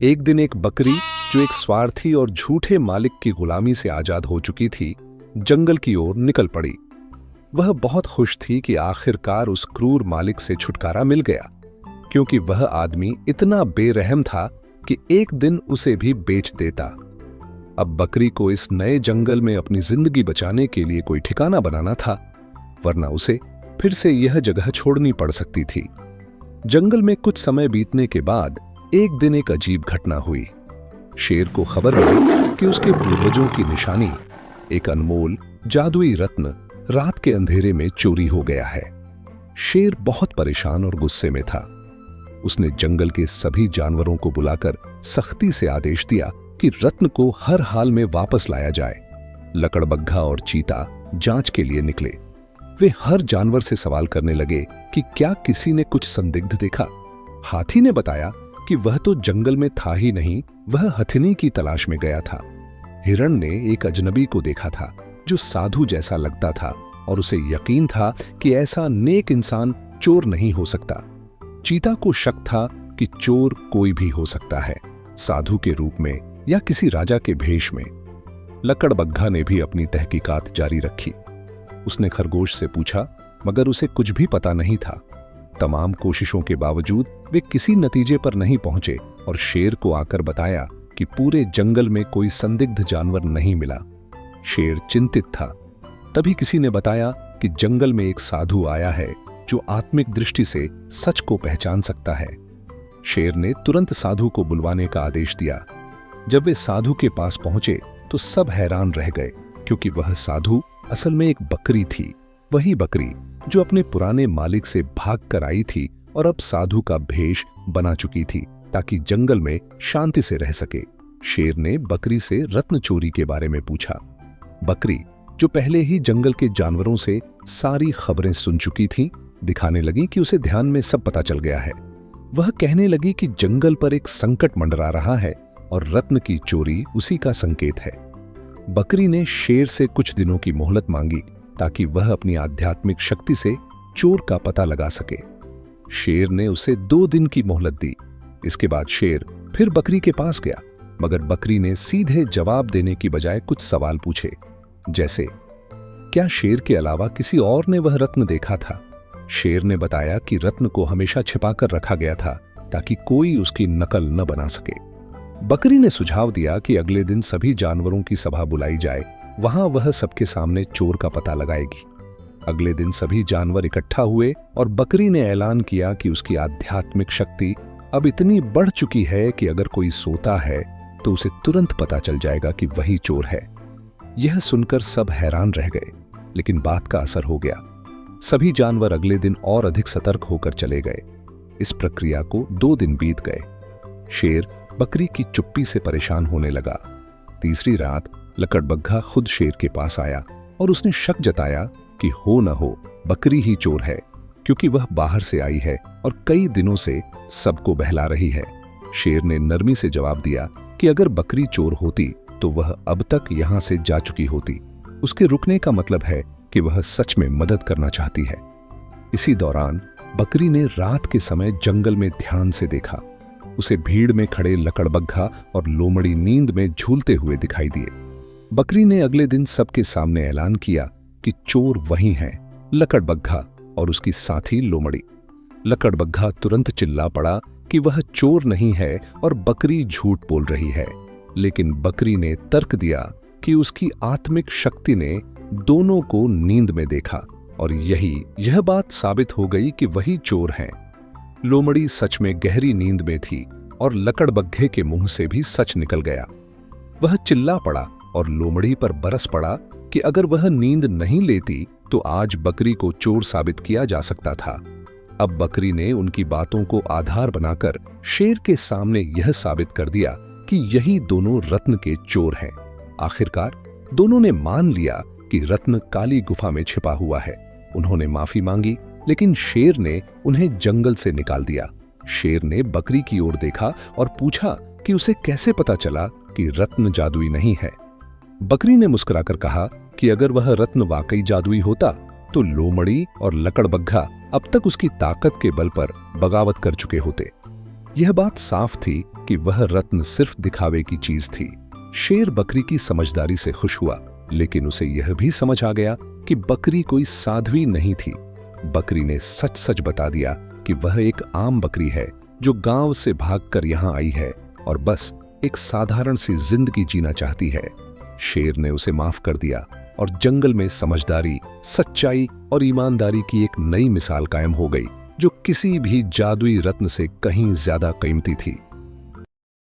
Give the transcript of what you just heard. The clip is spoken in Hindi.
एक दिन एक बकरी जो एक स्वार्थी और झूठे मालिक की गुलामी से आजाद हो चुकी थी, जंगल की ओर निकल पड़ी। वह बहुत खुश थी कि आखिरकार उस क्रूर मालिक से छुटकारा मिल गया, क्योंकि वह आदमी इतना बेरहम था कि एक दिन उसे भी बेच देता। अब बकरी को इस नए जंगल में अपनी जिंदगी बचाने के लिए कोई ठिकाना बनाना था, वरना उसे फिर से यह जगह छोड़नी पड़ सकती थी। जंगल में कुछ समय बीतने के बाद एक दिन एक अजीब घटना हुई। शेर को खबर मिली कि उसके पूर्वजों की निशानी, एक अनमोल जादुई रत्न, रात के अंधेरे में चोरी हो गया है। शेर बहुत परेशान और गुस्से में था। उसने जंगल के सभी जानवरों को बुलाकर सख्ती से आदेश दिया कि रत्न को हर हाल में वापस लाया जाए। लकड़बग्घा और चीता जांच के लिए निकले। वे हर जानवर से सवाल करने लगे कि क्या किसी ने कुछ संदिग्ध देखा। हाथी ने बताया कि वह तो जंगल में था ही नहीं, वह हथिनी की तलाश में गया था। हिरण ने एक अजनबी को देखा था जो साधु जैसा लगता था और उसे यकीन था कि ऐसा नेक इंसान चोर नहीं हो सकता। चीता को शक था कि चोर कोई भी हो सकता है, साधु के रूप में या किसी राजा के भेष में। लकड़बग्घा ने भी अपनी तहकीकात जारी रखी। उसने खरगोश से पूछा, मगर उसे कुछ भी पता नहीं था। तमाम कोशिशों के बावजूद वे किसी नतीजे पर नहीं पहुंचे और शेर को आकर बताया कि पूरे जंगल में कोई संदिग्ध जानवर नहीं मिला। शेर चिंतित था। तभी किसी ने बताया कि जंगल में एक साधु आया है जो आत्मिक दृष्टि से सच को पहचान सकता है। शेर ने तुरंत साधु को बुलवाने का आदेश दिया। जब वे साधु के पास पहुंचे तो सब हैरान रह गए, क्योंकि वह साधु असल में एक बकरी थी। वही बकरी जो अपने पुराने मालिक से भाग कर आई थी और अब साधु का भेष बना चुकी थी ताकि जंगल में शांति से रह सके। शेर ने बकरी से रत्न चोरी के बारे में पूछा। बकरी, जो पहले ही जंगल के जानवरों से सारी खबरें सुन चुकी थी, दिखाने लगी कि उसे ध्यान में सब पता चल गया है। वह कहने लगी कि जंगल पर एक संकट मंडरा रहा है और रत्न की चोरी उसी का संकेत है। बकरी ने शेर से कुछ दिनों की मोहलत मांगी ताकि वह अपनी आध्यात्मिक शक्ति से चोर का पता लगा सके। शेर ने उसे 2 दिन की मोहलत दी। इसके बाद शेर फिर बकरी के पास गया, मगर बकरी ने सीधे जवाब देने की बजाय कुछ सवाल पूछे, जैसे क्या शेर के अलावा किसी और ने वह रत्न देखा था। शेर ने बताया कि रत्न को हमेशा छिपाकर रखा गया था ताकि कोई उसकी नकल न बना सके। बकरी ने सुझाव दिया कि अगले दिन सभी जानवरों की सभा बुलाई जाए, वहां वह सबके सामने चोर का पता लगाएगी। अगले दिन सभी जानवर इकट्ठा हुए और बकरी ने ऐलान किया कि उसकी आध्यात्मिक शक्ति अब इतनी बढ़ चुकी है कि अगर कोई सोता है तो उसे तुरंत पता चल जाएगा कि वही चोर है। यह सुनकर सब हैरान रह गए, लेकिन बात का असर हो गया। सभी जानवर अगले दिन और अधिक सतर्क होकर चले गए। इस प्रक्रिया को 2 दिन बीत गए। शेर बकरी की चुप्पी से परेशान होने लगा। तीसरी रात लकड़बग्घा खुद शेर के पास आया और उसने शक जताया कि हो न हो बकरी ही चोर है, क्योंकि वह बाहर से आई है और कई दिनों से सबको बहला रही है। शेर ने नरमी से जवाब दिया कि अगर बकरी चोर होती तो वह अब तक यहां से जा चुकी होती। उसके रुकने का मतलब है कि वह सच में मदद करना चाहती है। इसी दौरान बकरी ने रात के समय जंगल में ध्यान से देखा। उसे भीड़ में खड़े लकड़बग्घा और लोमड़ी नींद में झूलते हुए दिखाई दिए। बकरी ने अगले दिन सबके सामने ऐलान किया कि चोर वही हैं, लकड़बग्घा और उसकी साथी लोमड़ी। लकड़बग्घा तुरंत चिल्ला पड़ा कि वह चोर नहीं है और बकरी झूठ बोल रही है, लेकिन बकरी ने तर्क दिया कि उसकी आत्मिक शक्ति ने दोनों को नींद में देखा और यह बात साबित हो गई कि वही चोर हैं। लोमड़ी सच में गहरी नींद में थी और लकड़बग्घे के मुंह से भी सच निकल गया। वह चिल्ला पड़ा और लोमड़ी पर बरस पड़ा कि अगर वह नींद नहीं लेती तो आज बकरी को चोर साबित किया जा सकता था। अब बकरी ने उनकी बातों को आधार बनाकर शेर के सामने यह साबित कर दिया कि यही दोनों रत्न के चोर हैं। आखिरकार दोनों ने मान लिया कि रत्न काली गुफा में छिपा हुआ है। उन्होंने माफी मांगी, लेकिन शेर ने उन्हें जंगल से निकाल दिया। शेर ने बकरी की ओर देखा और पूछा कि उसे कैसे पता चला कि रत्न जादुई नहीं है। बकरी ने मुस्कुराकर कहा कि अगर वह रत्न वाकई जादुई होता तो लोमड़ी और लकड़बग्घा अब तक उसकी ताकत के बल पर बगावत कर चुके होते। यह बात साफ थी कि वह रत्न सिर्फ दिखावे की चीज थी। शेर बकरी की समझदारी से खुश हुआ, लेकिन उसे यह भी समझ आ गया कि बकरी कोई साध्वी नहीं थी। बकरी ने सच सच बता दिया कि वह एक आम बकरी है जो गांव से भागकर यहां आई है और बस एक साधारण सी जिंदगी जीना चाहती है। शेर ने उसे माफ कर दिया और जंगल में समझदारी, सच्चाई और ईमानदारी की एक नई मिसाल कायम हो गई, जो किसी भी जादुई रत्न से कहीं ज्यादा कीमती थी।